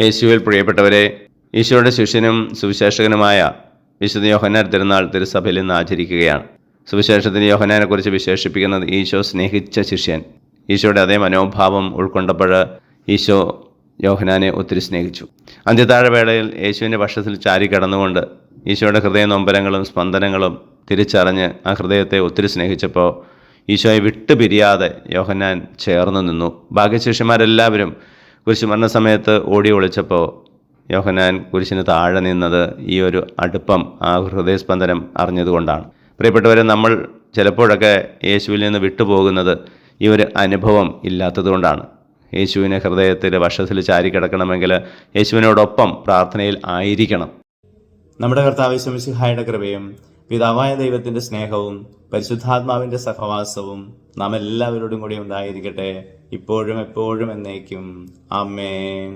യേശുവിൽ പ്രിയപ്പെട്ടവരെ, ഈശോയുടെ ശിഷ്യനും സുവിശേഷകനുമായ വിശുദ്ധ യോഹന്നാൻ തിരുനാൾ തിരുസഭയിൽ ഇന്ന് ആചരിക്കുകയാണ്. സുവിശേഷത്തിന് യോഹന്നാനെക്കുറിച്ച് വിശേഷിപ്പിക്കുന്നത് ഈശോ സ്നേഹിച്ച ശിഷ്യൻ. ഈശോയുടെ അതേ മനോഭാവം ഉൾക്കൊണ്ടപ്പോൾ ഈശോ യോഹന്നാനെ ഒത്തിരി സ്നേഹിച്ചു. അന്ത്യത്താഴവേളയിൽ യേശുവിൻ്റെ പക്ഷത്തിൽ ചാരി കടന്നുകൊണ്ട് ഈശോയുടെ ഹൃദയ നൊമ്പരങ്ങളും സ്പന്ദനങ്ങളും തിരിച്ചറിഞ്ഞ് ആ ഹൃദയത്തെ ഒത്തിരി സ്നേഹിച്ചപ്പോൾ ഈശോയെ വിട്ടുപിരിയാതെ യോഹന്നാൻ ചേർന്ന് നിന്നു. ബാക്കി ശിഷ്യന്മാരെല്ലാവരും കുരിശുമരണ സമയത്ത് ഓടി ഒളിച്ചപ്പോൾ യോഹന്നാൻ കുരിശിന് താഴെ നിന്നത് ഈ ഒരു അടുപ്പം, ആ ഹൃദയസ്പന്ദനം അറിഞ്ഞതുകൊണ്ടാണ്. പ്രിയപ്പെട്ടവരെ, നമ്മൾ ചിലപ്പോഴൊക്കെ യേശുവിൽ നിന്ന് വിട്ടുപോകുന്നത് ഈ ഒരു അനുഭവം ഇല്ലാത്തതുകൊണ്ടാണ്. യേശുവിനെ ഹൃദയത്തിൽ വശത്തിൽ ചാരി കിടക്കണമെങ്കിൽ യേശുവിനോടൊപ്പം പ്രാർത്ഥനയിൽ ആയിരിക്കണം. നമ്മുടെ കർത്താവ് യേശു മിശിഹായുടെ കൃപയും പിതാവായ ദൈവത്തിൻ്റെ സ്നേഹവും പരിശുദ്ധാത്മാവിൻ്റെ സഹവാസവും നാം എല്ലാവരോടും കൂടി ഉണ്ടായിരിക്കട്ടെ, ഇപ്പോഴും എപ്പോഴും എന്നേക്കും. ആമേൻ.